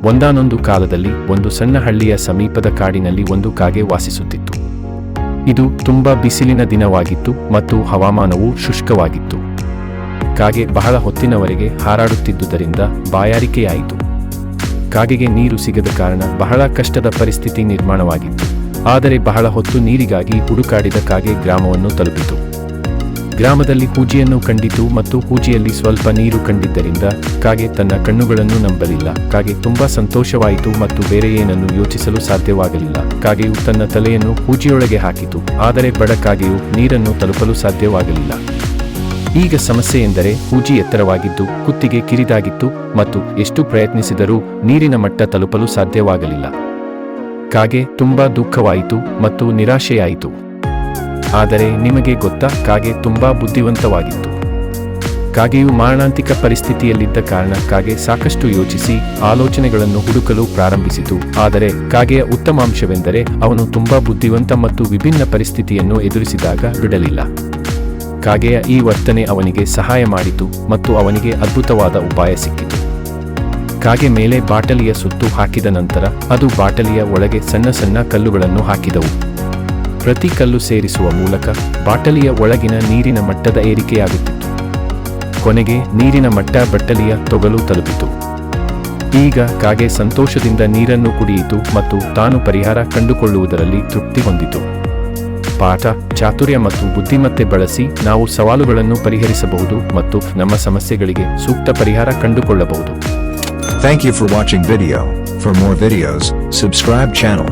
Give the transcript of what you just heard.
ಒಂದಾನೊಂದು ಕಾಲದಲ್ಲಿ ಒಂದು ಸಣ್ಣ ಹಳ್ಳಿಯ ಸಮೀಪದ ಕಾಡಿನಲ್ಲಿ ಒಂದು ಕಾಗೆ ವಾಸಿಸುತ್ತಿತ್ತು. ಇದು ತುಂಬಾ ಬಿಸಿಲಿನ ದಿನವಾಗಿತ್ತು ಮತ್ತು ಹವಾಮಾನವು ಶುಷ್ಕವಾಗಿತ್ತು. ಕಾಗೆ ಬಹಳ ಹೊತ್ತಿನವರೆಗೆ ಹಾರಾಡುತ್ತಿದ್ದುದರಿಂದ ಬಾಯಾರಿಕೆಯಾಯಿತು. ಕಾಗೆಗೆ ನೀರು ಸಿಗದ ಕಾರಣ ಬಹಳ ಕಷ್ಟದ ಪರಿಸ್ಥಿತಿ ನಿರ್ಮಾಣವಾಗಿತ್ತು. ಆದರೆ ಬಹಳ ಹೊತ್ತು ನೀರಿಗಾಗಿ ಹುಡುಕಾಡಿದ ಕಾಗೆ ಗ್ರಾಮವನ್ನು ತಲುಪಿತು. ಗ್ರಾಮದಲ್ಲಿ ಹೂಜಿಯನ್ನು ಕಂಡಿತು ಮತ್ತು ಹೂಜಿಯಲ್ಲಿ ಸ್ವಲ್ಪ ನೀರು ಕಂಡಿದ್ದರಿಂದ ಕಾಗೆ ತನ್ನ ಕಣ್ಣುಗಳನ್ನು ನಂಬಲಿಲ್ಲ. ಕಾಗೆ ತುಂಬಾ ಸಂತೋಷವಾಯಿತು ಮತ್ತು ಬೇರೆ ಏನನ್ನು ಯೋಚಿಸಲು ಸಾಧ್ಯವಾಗಲಿಲ್ಲ. ಕಾಗೆಯು ತನ್ನ ತಲೆಯನ್ನು ಹೂಜಿಯೊಳಗೆ ಹಾಕಿತು, ಆದರೆ ಬಡ ಕಾಗೆಯು ನೀರನ್ನು ತಲುಪಲು ಸಾಧ್ಯವಾಗಲಿಲ್ಲ. ಈಗ ಸಮಸ್ಯೆ ಎಂದರೆ ಹೂಜಿ ಎತ್ತರವಾಗಿದ್ದು ಕುತ್ತಿಗೆ ಕಿರಿದಾಗಿತ್ತು ಮತ್ತು ಎಷ್ಟು ಪ್ರಯತ್ನಿಸಿದರೂ ನೀರಿನ ಮಟ್ಟ ತಲುಪಲು ಸಾಧ್ಯವಾಗಲಿಲ್ಲ. ಕಾಗೆ ತುಂಬಾ ದುಃಖವಾಯಿತು ಮತ್ತು ನಿರಾಶೆಯಾಯಿತು. ಆದರೆ ನಿಮಗೆ ಗೊತ್ತಾ, ಕಾಗೆ ತುಂಬಾ ಬುದ್ಧಿವಂತವಾಗಿತ್ತು. ಕಾಗೆಯು ಮಾರಣಾಂತಿಕ ಪರಿಸ್ಥಿತಿಯಲ್ಲಿದ್ದ ಕಾರಣ ಕಾಗೆ ಸಾಕಷ್ಟು ಯೋಚಿಸಿ ಆಲೋಚನೆಗಳನ್ನು ಹುಡುಕಲು ಪ್ರಾರಂಭಿಸಿತು. ಆದರೆ ಕಾಗೆಯ ಉತ್ತಮಾಂಶವೆಂದರೆ ಅವನು ತುಂಬಾ ಬುದ್ಧಿವಂತ ಮತ್ತು ವಿಭಿನ್ನ ಪರಿಸ್ಥಿತಿಯನ್ನು ಎದುರಿಸಿದಾಗ ಬಿಡಲಿಲ್ಲ. ಕಾಗೆಯ ಈ ವರ್ತನೆ ಅವನಿಗೆ ಸಹಾಯ ಮಾಡಿತು ಮತ್ತು ಅವನಿಗೆ ಅದ್ಭುತವಾದ ಉಪಾಯ ಸಿಕ್ಕಿತು. ಕಾಗೆ ಮೇಲೆ ಬಾಟಲಿಯ ಸುತ್ತು ಹಾಕಿದ ನಂತರ ಅದು ಬಾಟಲಿಯ ಒಳಗೆ ಸಣ್ಣ ಸಣ್ಣ ಕಲ್ಲುಗಳನ್ನು ಹಾಕಿದವು. ಪ್ರತಿ ಕಲ್ಲು ಸೇರಿಸುವ ಮೂಲಕ ಬಾಟಲಿಯ ಒಳಗಿನ ನೀರಿನ ಮಟ್ಟದ ಏರಿಕೆಯಾಗುತ್ತಿತ್ತು. ಕೊನೆಗೆ ನೀರಿನ ಮಟ್ಟ ಬಾಟಲಿಯ ತೊಗಲು ತಲುಪಿತು. ಈಗ ಕಾಗೆ ಸಂತೋಷದಿಂದ ನೀರನ್ನು ಕುಡಿಯಿತು ಮತ್ತು ತಾನು ಪರಿಹಾರ ಕಂಡುಕೊಳ್ಳುವುದರಲ್ಲಿ ತೃಪ್ತಿ ಹೊಂದಿತು. ಪಾಠ: ಚಾತುರ್ಯ ಮತ್ತು ಬುದ್ಧಿಮತ್ತೆ ಬಳಸಿ ನಾವು ಸವಾಲುಗಳನ್ನು ಪರಿಹರಿಸಬಹುದು ಮತ್ತು ನಮ್ಮ ಸಮಸ್ಯೆಗಳಿಗೆ ಸೂಕ್ತ ಪರಿಹಾರ ಕಂಡುಕೊಳ್ಳಬಹುದು. Thank you for watching video. For more videos, subscribe channel.